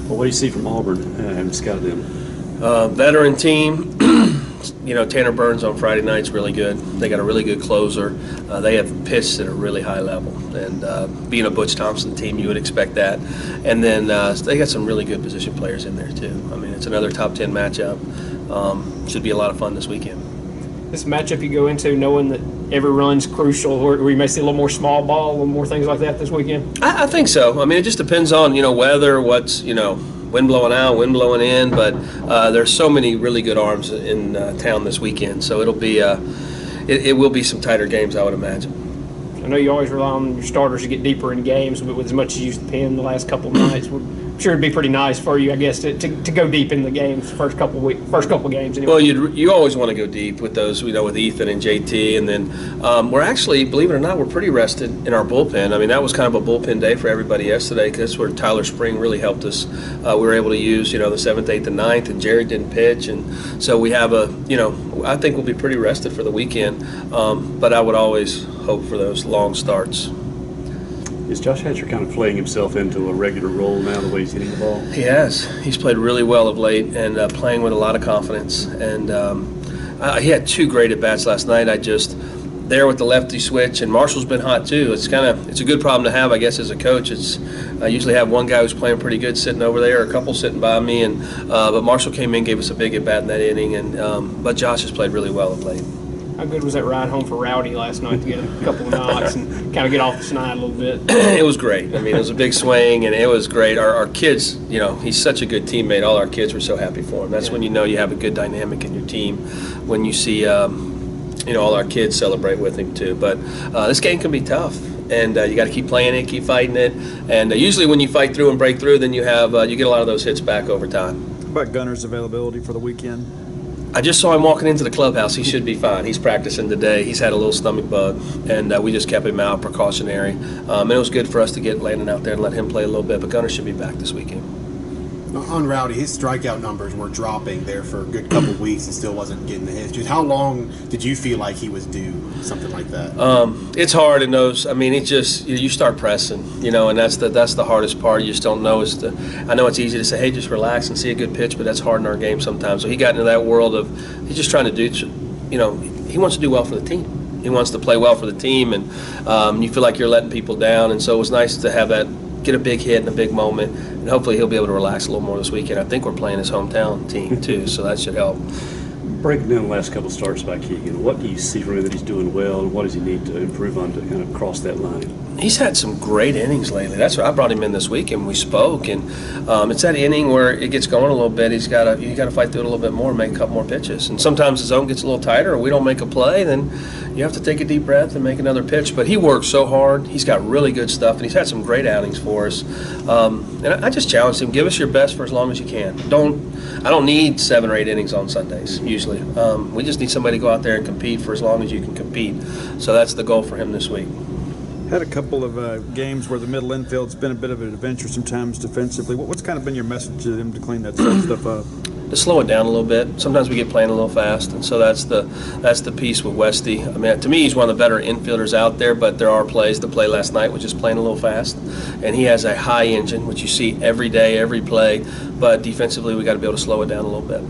Well, what do you see from Auburn? I haven't scouted them. Veteran team. Tanner Burns on Friday night's really good. They got a really good closer. They have pitched at a really high level. And being a Butch Thompson team, you would expect that. And then they got some really good position players in there, too. I mean, it's another top 10 matchup. Should be a lot of fun this weekend. This matchup you go into knowing that every run's crucial, or you may see a little more small ball, a little more things like that this weekend? I think so. I mean, it just depends on, weather, what's, wind blowing out, wind blowing in, but there's so many really good arms in town this weekend, so it'll be it will be some tighter games, I would imagine. I know you always rely on your starters to get deeper in games, but with as much as you used the pen the last couple of nights, I'm sure it'd be pretty nice for you, I guess, to go deep in the games, first couple of games. Anyway. Well, you always want to go deep with those, with Ethan and JT, and then we're actually, believe it or not, we're pretty rested in our bullpen. I mean, that was kind of a bullpen day for everybody yesterday, because that's where Tyler Spring really helped us. We were able to use, the 7th, 8th, and 9th, and Jerry didn't pitch, and so we have I think we'll be pretty rested for the weekend, but I would always hope for those long starts. Is Josh Hatcher kind of playing himself into a regular role now, the way he's hitting the ball? He has. He's played really well of late and playing with a lot of confidence. And he had 2 great at-bats last night. There with the lefty switch, and Marshall's been hot too. It's a good problem to have, I guess, as a coach. I usually have one guy who's playing pretty good sitting over there, or a couple sitting by me, and but Marshall came in, gave us a big at-bat in that inning, and but Josh has played really well of late. How good was that ride home for Rowdy last night to get a couple of knocks and kind of get off the snide a little bit? It was great. I mean, it was a big swing, and it was great. Our kids, he's such a good teammate. All our kids were so happy for him. That's when you know you have a good dynamic in your team, when you see, all our kids celebrate with him too. But this game can be tough, and you got to keep playing it, keep fighting it. And usually when you fight through and break through, then you get a lot of those hits back over time. What about Gunner's availability for the weekend? I just saw him walking into the clubhouse. He should be fine. He's practicing today. He's had a little stomach bug, and we just kept him out, precautionary. And it was good for us to get Landon out there and let him play a little bit, but Gunner should be back this weekend. On Rowdy, his strikeout numbers were dropping there for a good couple of weeks and still wasn't getting the hits. Just how long did you feel like he was due, something like that? It's hard in those. I mean, you start pressing, and that's the hardest part. You just don't know. I know it's easy to say, hey, just relax and see a good pitch, but that's hard in our game sometimes. So he got into that world of he's just trying to do, he wants to do well for the team. He wants to play well for the team, and you feel like you're letting people down. And so it was nice to have that, get a big hit in a big moment, and hopefully he'll be able to relax a little more this weekend. I think we're playing his hometown team too, so that should help. Breaking down the last couple of starts by Keegan, what do you see from him that he's doing well, and what does he need to improve on to kind of cross that line? He's had some great innings lately. That's why I brought him in this week, and we spoke. And it's that inning where it gets going a little bit. You got to fight through it a little bit more, and make a couple more pitches. And sometimes the zone gets a little tighter, or we don't make a play, then you have to take a deep breath and make another pitch. But he works so hard. He's got really good stuff, and he's had some great outings for us. And I just challenged him: give us your best for as long as you can. I don't need 7 or 8 innings on Sundays usually. We just need somebody to go out there and compete for as long as you can compete. So that's the goal for him this week. Had a couple of games where the middle infield's been a bit of an adventure sometimes defensively. What's kind of been your message to them to clean that sort of stuff up? To slow it down a little bit. Sometimes we get playing a little fast, and so that's the piece with Westy. I mean, to me, he's one of the better infielders out there, but there are plays. The play last night was just playing a little fast, and he has a high engine, which you see every day, every play. But defensively, we got to be able to slow it down a little bit.